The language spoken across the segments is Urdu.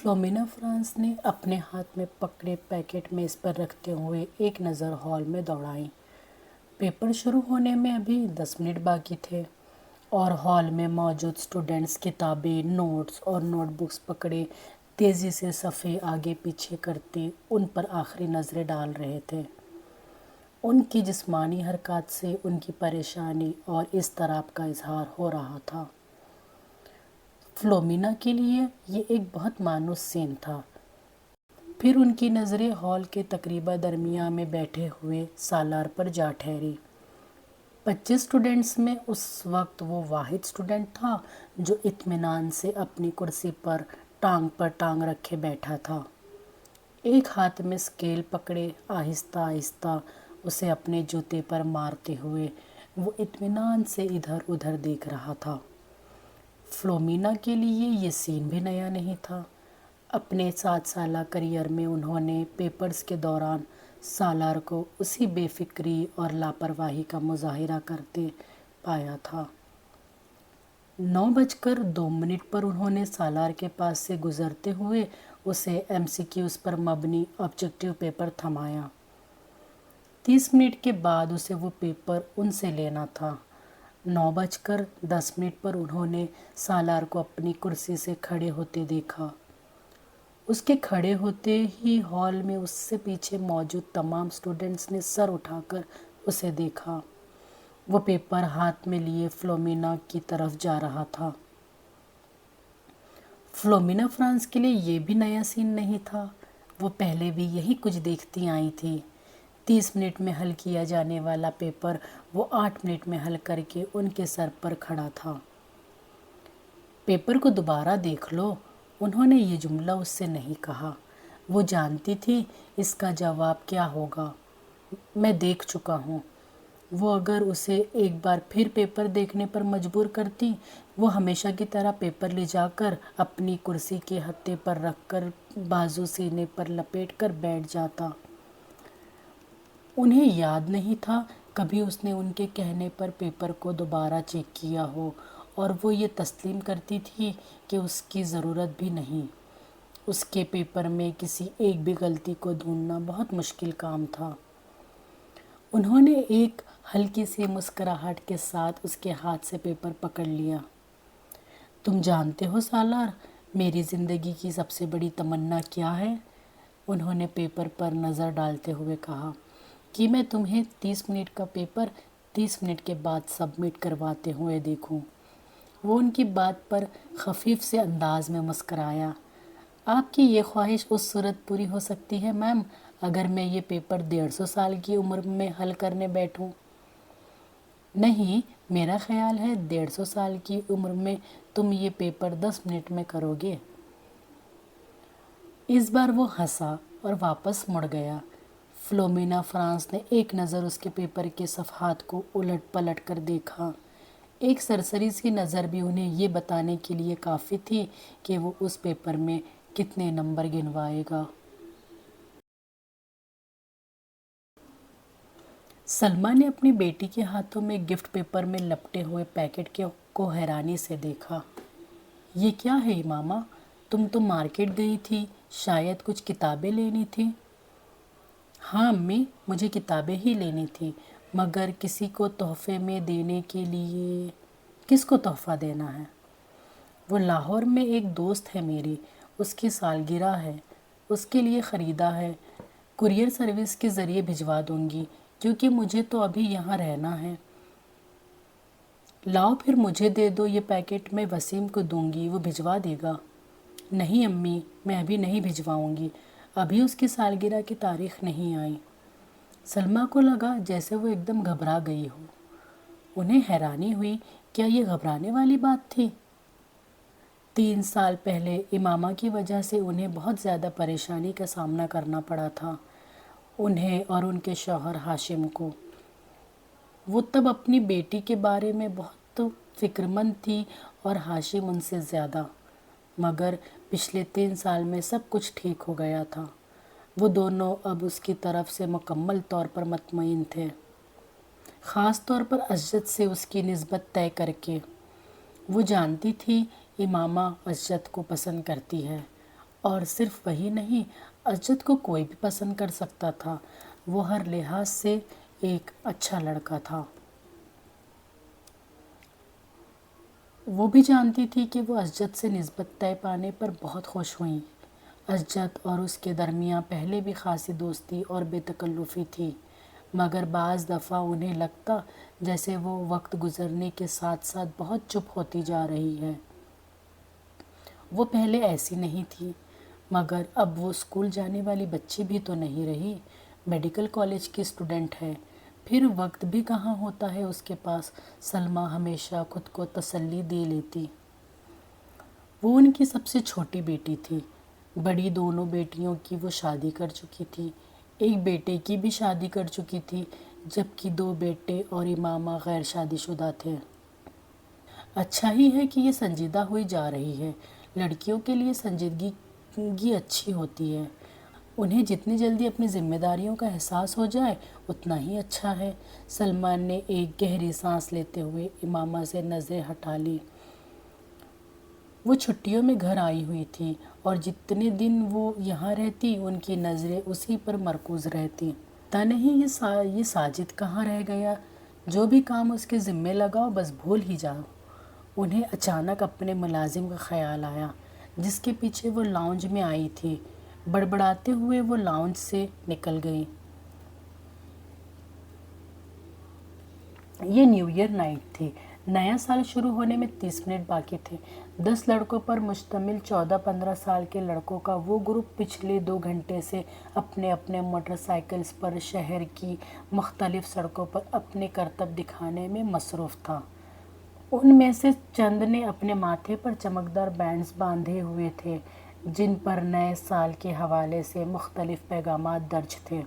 فلومینا فرانس نے اپنے ہاتھ میں پکڑے پیکٹ میز پر رکھتے ہوئے ایک نظر ہال میں دوڑائی۔ پیپر شروع ہونے میں ابھی 10 منٹ باقی تھے اور ہال میں موجود اسٹوڈنٹس کتابیں، نوٹس اور نوٹ بکس پکڑے تیزی سے صفحے آگے پیچھے کرتے ان پر آخری نظریں ڈال رہے تھے۔ ان کی جسمانی حرکات سے ان کی پریشانی اور اضطراب کا اظہار ہو رہا تھا۔ فلومینا کے لیے یہ ایک بہت مانوس سین تھا۔ پھر ان کی نظریں ہال کے تقریباً درمیان میں بیٹھے ہوئے سالار پر جا ٹھہری۔ 25 اسٹوڈنٹس میں اس وقت وہ واحد اسٹوڈنٹ تھا جو اطمینان سے اپنی کرسی پر ٹانگ رکھے بیٹھا تھا۔ ایک ہاتھ میں اسکیل پکڑے آہستہ آہستہ اسے اپنے جوتے پر مارتے ہوئے وہ اطمینان سے ادھر ادھر دیکھ رہا تھا۔ فلومینا کے لیے یہ سین بھی نیا نہیں تھا۔ اپنے 7 سالہ کیریئر میں انہوں نے پیپرز کے دوران سالار کو اسی بے فکری اور لاپرواہی کا مظاہرہ کرتے پایا تھا۔ 9:02 پر انہوں نے سالار کے پاس سے گزرتے ہوئے اسے MCQs پر مبنی آبجیکٹیو پیپر تھمایا۔ 30 منٹ کے بعد اسے وہ پیپر ان سے لینا تھا۔ 9:10 پر انہوں نے سالار کو اپنی کرسی سے کھڑے ہوتے دیکھا۔ اس کے کھڑے ہوتے ہی ہال میں اس سے پیچھے موجود تمام اسٹوڈنٹس نے سر اٹھا کر اسے دیکھا۔ وہ پیپر ہاتھ میں لیے فلومینا کی طرف جا رہا تھا۔ فلومینا فرانس کے لیے یہ بھی نیا سین نہیں تھا۔ وہ پہلے بھی یہی کچھ دیکھتی آئی تھی۔ 30 منٹ میں حل کیا جانے والا پیپر وہ 8 منٹ میں حل کر کے ان کے سر پر کھڑا تھا۔ پیپر کو دوبارہ دیکھ لو، انہوں نے یہ جملہ اس سے نہیں کہا۔ وہ جانتی تھی اس کا جواب کیا ہوگا۔ میں دیکھ چکا ہوں۔ وہ اگر اسے ایک بار پھر پیپر دیکھنے پر مجبور کرتی، وہ ہمیشہ کی طرح پیپر لے جا کر اپنی کرسی کے ہتھے پر رکھ کر بازو سینے پر لپیٹ کر بیٹھ جاتا۔ انہیں یاد نہیں تھا کبھی اس نے ان کے کہنے پر پیپر کو دوبارہ چیک کیا ہو، اور وہ یہ تسلیم کرتی تھی کہ اس کی ضرورت بھی نہیں۔ اس کے پیپر میں کسی ایک بھی غلطی کو ڈھونڈنا بہت مشکل کام تھا۔ انہوں نے ایک ہلکی سی مسکراہٹ کے ساتھ اس کے ہاتھ سے پیپر پکڑ لیا۔ تم جانتے ہو سالار، میری زندگی کی سب سے بڑی تمنا کیا ہے؟ انہوں نے پیپر پر نظر ڈالتے ہوئے کہا کہ میں تمہیں 30 منٹ کا پیپر 30 منٹ کے بعد سبمٹ کرواتے ہوئے دیکھوں۔ وہ ان کی بات پر خفیف سے انداز میں مسکرایا۔ آپ کی یہ خواہش اس صورت پوری ہو سکتی ہے میم اگر میں یہ پیپر 150 سال کی عمر میں حل کرنے بیٹھوں۔ نہیں، میرا خیال ہے 150 سال کی عمر میں تم یہ پیپر 10 منٹ میں کرو گے۔ اس بار وہ ہنسا اور واپس مڑ گیا۔ فلومینا فرانس نے ایک نظر اس کے پیپر کے صفحات کو الٹ پلٹ کر دیکھا۔ ایک سرسری سی نظر بھی انہیں یہ بتانے کے لیے کافی تھی کہ وہ اس پیپر میں کتنے نمبر گنوائے گا۔ سلمیٰ نے اپنی بیٹی کے ہاتھوں میں گفٹ پیپر میں لپٹے ہوئے پیکٹ کو حیرانی سے دیکھا۔ یہ کیا ہے ماما؟ تم تو مارکیٹ گئی تھی، شاید کچھ کتابیں لینی تھی۔ ہاں امی، مجھے کتابیں ہی لینی تھی، مگر کسی کو تحفے میں دینے کے لیے۔ کس کو تحفہ دینا ہے؟ وہ لاہور میں ایک دوست ہے میری، اس کی سالگرہ ہے، اس کے لیے خریدا ہے۔ کورئیر سروس کے ذریعے بھجوا دوں گی کیونکہ مجھے تو ابھی یہاں رہنا ہے۔ لاؤ پھر مجھے دے دو یہ پیکٹ، میں وسیم کو دوں گی، وہ بھجوا دے گا۔ نہیں امی، میں ابھی نہیں بھجواؤں گی، ابھی اس کی سالگرہ کی تاریخ نہیں آئی۔ سلمیٰ کو لگا جیسے وہ ایک دم گھبرا گئی ہو۔ انہیں حیرانی ہوئی، کیا یہ گھبرانے والی بات تھی؟ 3 سال پہلے امامہ کی وجہ سے انہیں بہت زیادہ پریشانی کا سامنا کرنا پڑا تھا، انہیں اور ان کے شوہر ہاشم کو۔ وہ تب اپنی بیٹی کے بارے میں بہت فکر مند تھی اور ہاشم ان سے زیادہ، مگر پچھلے 3 سال میں سب کچھ ٹھیک ہو گیا تھا۔ وہ دونوں اب اس کی طرف سے مکمل طور پر مطمئن تھے، خاص طور پر اسجد سے اس کی نسبت طے کر کے۔ وہ جانتی تھی امامہ اسجد کو پسند کرتی ہے اور صرف وہی نہیں، اسجد کو کوئی بھی پسند کر سکتا تھا۔ وہ ہر لحاظ سے ایک اچھا لڑکا تھا۔ وہ بھی جانتی تھی کہ وہ اسجد سے نسبت طے پانے پر بہت خوش ہوئیں۔ اسجد اور اس کے درمیان پہلے بھی خاصی دوستی اور بے تکلفی تھی، مگر بعض دفعہ انہیں لگتا جیسے وہ وقت گزرنے کے ساتھ ساتھ بہت چپ ہوتی جا رہی ہے۔ وہ پہلے ایسی نہیں تھی، مگر اب وہ اسکول جانے والی بچی بھی تو نہیں رہی، میڈیکل کالج کی اسٹوڈنٹ ہے۔ پھر وقت بھی کہاں ہوتا ہے اس کے پاس۔ سلمیٰ ہمیشہ خود کو تسلی دے لیتی۔ وہ ان کی سب سے چھوٹی بیٹی تھی۔ بڑی دونوں بیٹیوں کی وہ شادی کر چکی تھی، ایک بیٹے کی بھی شادی کر چکی تھی، جبکہ 2 بیٹے اور امامہ غیر شادی شدہ تھے۔ اچھا ہی ہے کہ یہ سنجیدہ ہوئی جا رہی ہے۔ لڑکیوں کے لیے سنجیدگی اچھی ہوتی ہے۔ انہیں جتنی جلدی اپنی ذمہ داریوں کا احساس ہو جائے اتنا ہی اچھا ہے۔ سلمیٰ نے ایک گہری سانس لیتے ہوئے امامہ سے نظریں ہٹا لیں۔ وہ چھٹیوں میں گھر آئی ہوئی تھی اور جتنے دن وہ یہاں رہتی ان کی نظریں اسی پر مرکوز رہتی۔ پتہ نہیں یہ ساجد کہاں رہ گیا۔ جو بھی کام اس کے ذمے لگاؤ بس بھول ہی جاؤ۔ انہیں اچانک اپنے ملازم کا خیال آیا جس کے پیچھے وہ لاؤنج میں آئی تھی۔ بڑبڑاتے ہوئے وہ لاؤنج سے نکل گئی۔ یہ نیو ایئر نائٹ تھی۔ نیا سال شروع ہونے میں 30 منٹ باقی تھے۔ 10 لڑکوں پر مشتمل 14-15 سال کے لڑکوں کا وہ گروپ پچھلے 2 گھنٹے سے اپنے اپنے موٹر سائیکلز پر شہر کی مختلف سڑکوں پر اپنے کرتب دکھانے میں مصروف تھا۔ ان میں سے چند نے اپنے ماتھے پر چمکدار بینڈز باندھے ہوئے تھے جن پر نئے سال کے حوالے سے مختلف پیغامات درج تھے۔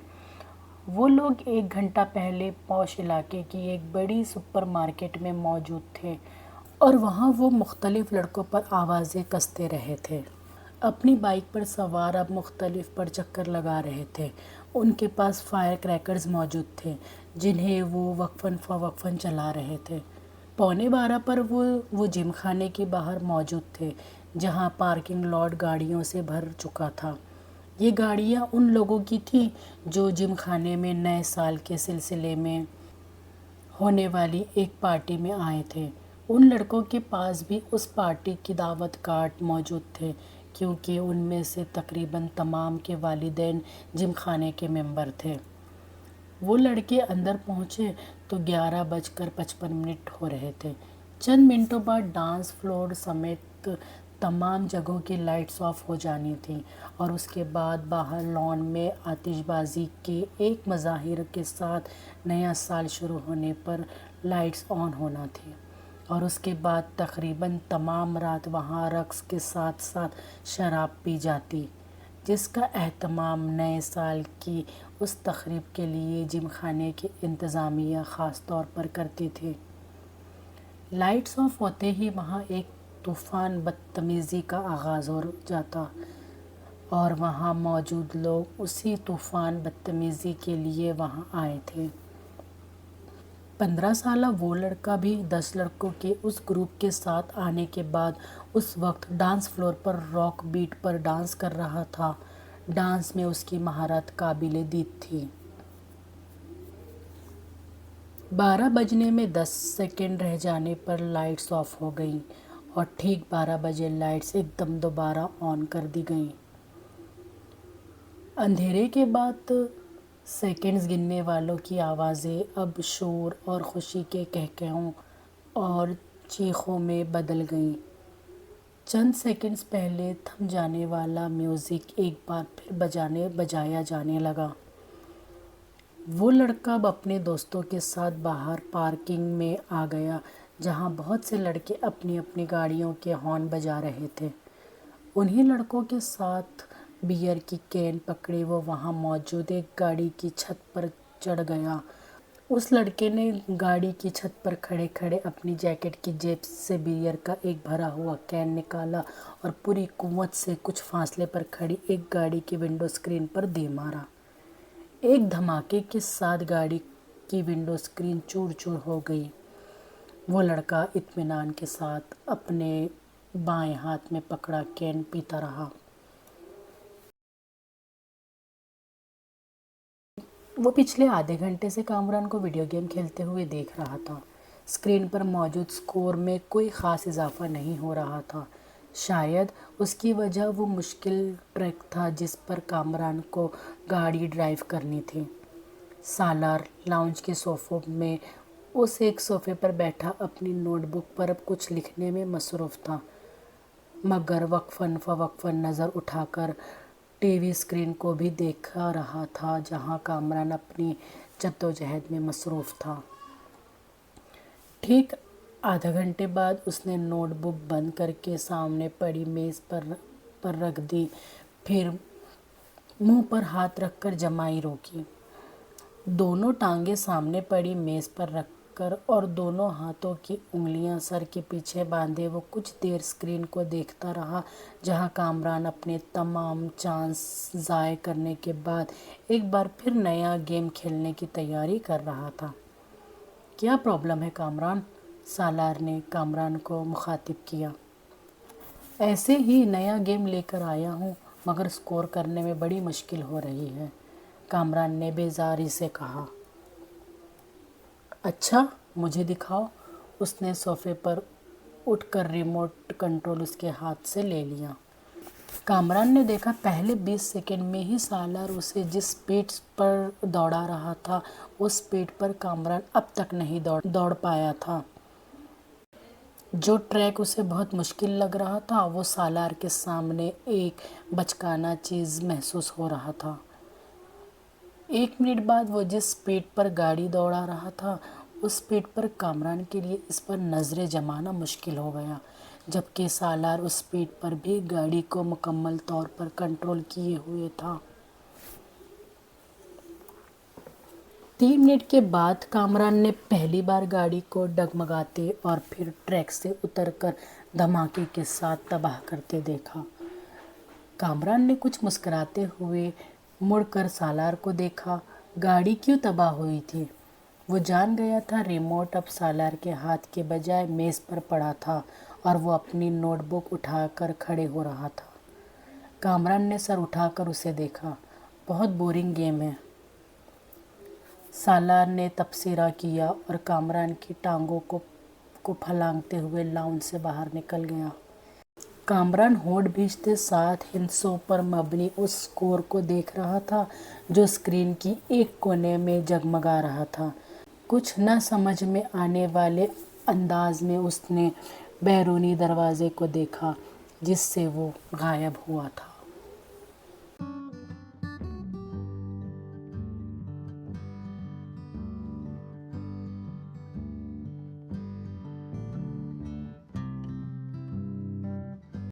وہ لوگ 1 گھنٹہ پہلے پوش علاقے کی ایک بڑی سپر مارکیٹ میں موجود تھے اور وہاں وہ مختلف لڑکوں پر آوازیں کستے رہے تھے۔ اپنی بائیک پر سوار اب مختلف پر چکر لگا رہے تھے۔ ان کے پاس فائر کریکرز موجود تھے جنہیں وہ وقفاً فوقفاً چلا رہے تھے۔ 11:15 پر وہ جم خانے کے باہر موجود تھے جہاں پارکنگ لاٹ گاڑیوں سے بھر چکا تھا۔ یہ گاڑیاں ان لوگوں کی تھیں جو جم خانے میں نئے سال کے سلسلے میں ہونے والی ایک پارٹی میں آئے تھے۔ ان لڑکوں کے پاس بھی اس پارٹی کی دعوت کارڈ موجود تھے کیونکہ ان میں سے تقریباً تمام کے والدین جم خانے کے ممبر تھے۔ وہ لڑکے اندر پہنچے تو 11:55 ہو رہے تھے۔ چند منٹوں بعد ڈانس فلور سمیت تمام جگہوں کی لائٹس آف ہو جانی تھیں اور اس کے بعد باہر لان میں آتش بازی کے ایک مظاہر کے ساتھ نیا سال شروع ہونے پر لائٹس آن ہونا تھی اور اس کے بعد تقریباً تمام رات وہاں رقص کے ساتھ ساتھ شراب پی جاتی جس کا اہتمام نئے سال کی اس تقریب کے لیے جم خانے کی انتظامیہ خاص طور پر کرتی تھی۔ لائٹس آف ہوتے ہی وہاں ایک طوفان بدتمیزی کا آغاز ہو جاتا اور وہاں موجود لوگ اسی طوفان بدتمیزی کے لیے وہاں آئے تھے۔ 15 سالہ وہ لڑکا بھی 10 لڑکوں کے اس گروپ کے ساتھ آنے کے بعد اس وقت ڈانس فلور پر راک بیٹ پر ڈانس کر رہا تھا۔ ڈانس میں اس کی مہارت قابل دید تھی۔ 12 بجنے میں 10 سیکنڈ رہ جانے پر لائٹس آف ہو گئیں اور ٹھیک 12 بجے لائٹس ایک دم دوبارہ آن کر دی گئیں۔ اندھیرے کے بعد سیکنڈز گننے والوں کی آوازیں اب شور اور خوشی کے قہقہوں اور چیخوں میں بدل گئیں۔ چند سیکنڈز پہلے تھم جانے والا میوزک ایک بار پھر بجایا جانے لگا۔ وہ لڑکا اب اپنے دوستوں کے ساتھ باہر پارکنگ میں آ گیا جہاں بہت سے لڑکے اپنی اپنی گاڑیوں کے ہارن بجا رہے تھے۔ انہی لڑکوں کے ساتھ بیئر کی کین پکڑے وہ وہاں موجود ایک گاڑی کی چھت پر چڑھ گیا۔ اس لڑکے نے گاڑی کی چھت پر کھڑے کھڑے اپنی جیکٹ کی جیب سے بیئر کا ایک بھرا ہوا کین نکالا اور پوری قوت سے کچھ فاصلے پر کھڑی ایک گاڑی کی ونڈو اسکرین پر دے مارا۔ ایک دھماکے کے ساتھ گاڑی کی ونڈو اسکرین چور چور ہو گئی۔ وہ لڑکا اطمینان کے ساتھ اپنے بائیں ہاتھ میں پکڑا کین پیتا رہا۔ وہ پچھلے آدھے گھنٹے سے کامران کو ویڈیو گیم کھیلتے ہوئے دیکھ رہا تھا۔ اسکرین پر موجود سکور میں کوئی خاص اضافہ نہیں ہو رہا تھا۔ شاید اس کی وجہ وہ مشکل ٹریک تھا جس پر کامران کو گاڑی ڈرائیو کرنی تھی۔ سالار لاؤنج کے صوفوں میں اس ایک صوفے پر بیٹھا اپنی نوٹ بک پر کچھ لکھنے میں مصروف تھا، مگر وقفاً فوقفاً نظر اٹھا کر ٹی وی اسکرین کو بھی دیکھا رہا تھا جہاں کامران اپنی جدوجہد میں مصروف تھا۔ ٹھیک آدھا گھنٹے بعد اس نے نوٹ بک بند کر کے سامنے پڑی میز پر رکھ دی، پھر منہ پر ہاتھ رکھ کر جمائی روکی۔ دونوں ٹانگیں سامنے پڑی میز پر رکھ کر اور دونوں ہاتھوں کی انگلیاں سر کے پیچھے باندھے وہ کچھ دیر اسکرین کو دیکھتا رہا جہاں کامران اپنے تمام چانس ضائع کرنے کے بعد ایک بار پھر نیا گیم کھیلنے کی تیاری کر رہا تھا۔ کیا پرابلم ہے کامران؟ سالار نے کامران کو مخاطب کیا۔ ایسے ہی نیا گیم لے کر آیا ہوں مگر اسکور کرنے میں بڑی مشکل ہو رہی ہے، کامران نے بیزاری سے کہا۔ اچھا مجھے دکھاؤ۔ اس نے صوفے پر اٹھ کر ریموٹ کنٹرول اس کے ہاتھ سے لے لیا۔ کامران نے دیکھا پہلے 20 سیکنڈ میں ہی سالار اسے جس سپیڈ پر دوڑا رہا تھا اس سپیڈ پر کامران اب تک نہیں دوڑ پایا تھا۔ جو ٹریک اسے بہت مشکل لگ رہا تھا وہ سالار کے سامنے ایک بچکانہ چیز محسوس ہو رہا تھا۔ 1 منٹ بعد وہ جس سپیڈ پر گاڑی دوڑا رہا تھا اس سپیڈ پر کامران کے لیے اس پر نظریں جمانا مشکل ہو گیا، جبکہ سالار اس سپیڈ پر بھی گاڑی کو مکمل طور پر کنٹرول کیے ہوئے تھا۔ 3 منٹ کے بعد کامران نے پہلی بار گاڑی کو ڈگمگاتے اور پھر ٹریک سے اتر کر دھماکے کے ساتھ تباہ کرتے دیکھا۔ کامران نے کچھ مسکراتے ہوئے مڑ کر سالار کو دیکھا۔ گاڑی کیوں تباہ ہوئی تھی؟ وہ جان گیا تھا ریموٹ اب سالار کے ہاتھ کے بجائے میز پر پڑا تھا اور وہ اپنی نوٹ بک اٹھا کر کھڑے ہو رہا تھا۔ کامران نے سر اٹھا کر اسے دیکھا۔ بہت بورنگ گیم ہے، سالار نے تبصرہ کیا اور کامران کی ٹانگوں کو پھلانگتے ہوئے لاؤنج سے باہر نکل گیا۔ کامران ہونٹ بھینچتے ساتھ ہندسوں پر مبنی اس سکور کو دیکھ رہا تھا جو اسکرین کی ایک کونے میں جگمگا رہا تھا۔ کچھ نہ سمجھ میں آنے والے انداز میں اس نے بیرونی دروازے کو دیکھا جس سے وہ غائب ہوا تھا۔